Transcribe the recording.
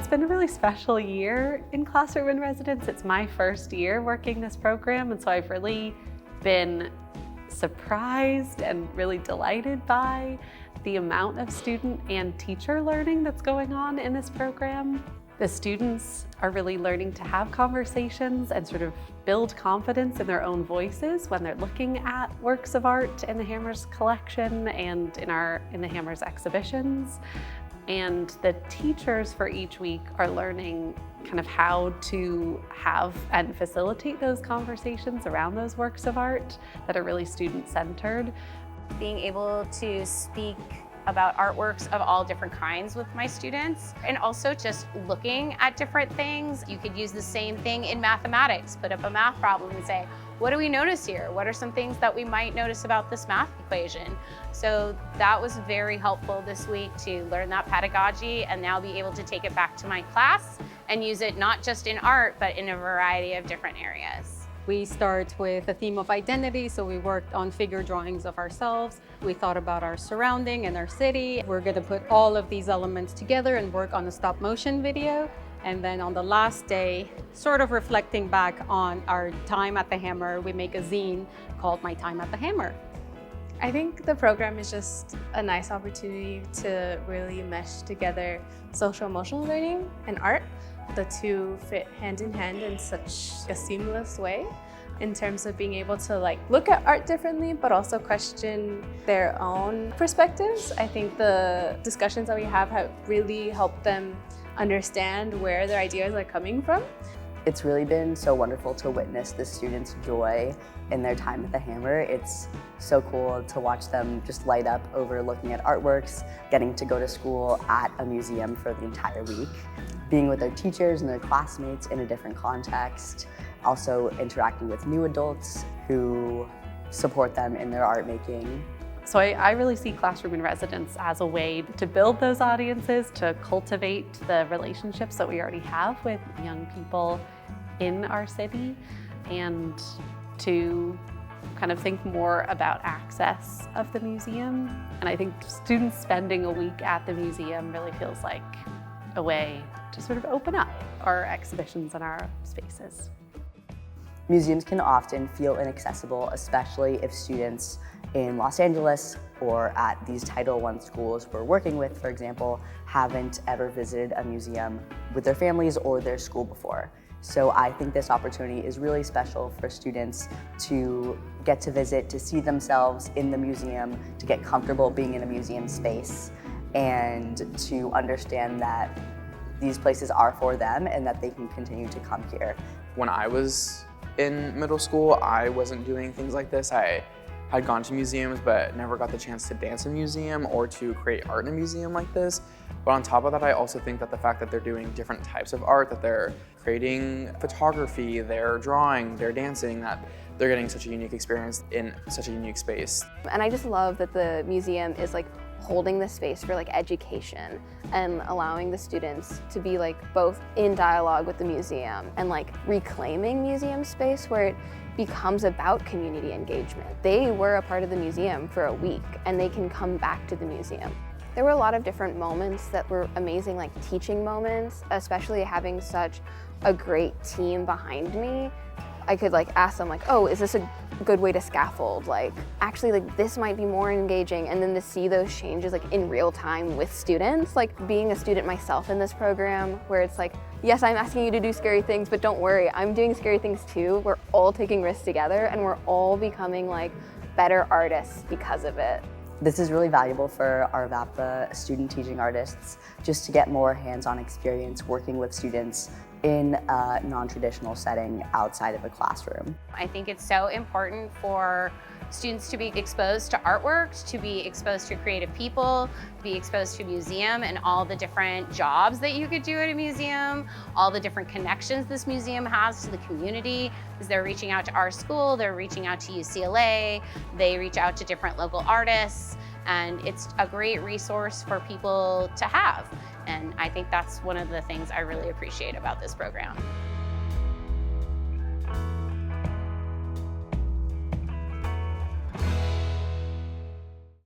It's been a really special year in Classroom in Residence. It's my first year working this program, and so I've really been surprised and really delighted by the amount of student and teacher learning that's going on in this program. The students are really learning to have conversations and sort of build confidence in their own voices when they're looking at works of art in the Hammers collection and in the Hammers exhibitions. And the teachers for each week are learning kind of how to have and facilitate those conversations around those works of art that are really student-centered. Being able to speak about artworks of all different kinds with my students, and also just looking at different things. You could use the same thing in mathematics, put up a math problem and say, what do we notice here? What are some things that we might notice about this math equation? So that was very helpful this week to learn that pedagogy and now be able to take it back to my class and use it not just in art, but in a variety of different areas. We start with a theme of identity, so we worked on figure drawings of ourselves. We thought about our surrounding and our city. We're going to put all of these elements together and work on a stop motion video. And then on the last day, sort of reflecting back on our time at the Hammer, we make a zine called My Time at the Hammer. I think the program is just a nice opportunity to really mesh together social emotional learning and art. The two fit hand in hand in such a seamless way in terms of being able to look at art differently, but also question their own perspectives. I think the discussions that we have really helped them understand where their ideas are coming from. It's really been so wonderful to witness the students' joy in their time at the Hammer. It's so cool to watch them just light up over looking at artworks, getting to go to school at a museum for the entire week, being with their teachers and their classmates in a different context, also interacting with new adults who support them in their art making. So I really see Classroom in Residence as a way to build those audiences, to cultivate the relationships that we already have with young people in our city, and to kind of think more about access of the museum. And I think students spending a week at the museum really feels like a way to sort of open up our exhibitions and our spaces. Museums can often feel inaccessible, especially if students in Los Angeles or at these Title I schools we're working with, for example, haven't ever visited a museum with their families or their school before. So I think this opportunity is really special for students to get to visit, to see themselves in the museum, to get comfortable being in a museum space, and to understand that these places are for them and that they can continue to come here. When I was in middle school, I wasn't doing things like this. I had gone to museums but never got the chance to dance in a museum or to create art in a museum like this. But on top of that, I also think that the fact that they're doing different types of art, that they're creating photography, they're drawing, they're dancing, that they're getting such a unique experience in such a unique space. And I just love that the museum is holding the space for education and allowing the students to be both in dialogue with the museum and reclaiming museum space where it becomes about community engagement. They were a part of the museum for a week and they can come back to the museum. There were a lot of different moments that were amazing, teaching moments, especially having such a great team behind me. I could ask them oh, is this a good way to scaffold? Actually this might be more engaging, and then to see those changes in real time with students. Being a student myself in this program where it's yes, I'm asking you to do scary things, but don't worry, I'm doing scary things too. We're all taking risks together and we're all becoming better artists because of it. This is really valuable for our VAPAE student teaching artists, just to get more hands-on experience working with students in a non-traditional setting outside of a classroom. I think it's so important for students to be exposed to artwork, to be exposed to creative people, be exposed to a museum and all the different jobs that you could do at a museum, all the different connections this museum has to the community, because they're reaching out to our school, they're reaching out to UCLA, they reach out to different local artists, and it's a great resource for people to have. And I think that's one of the things I really appreciate about this program.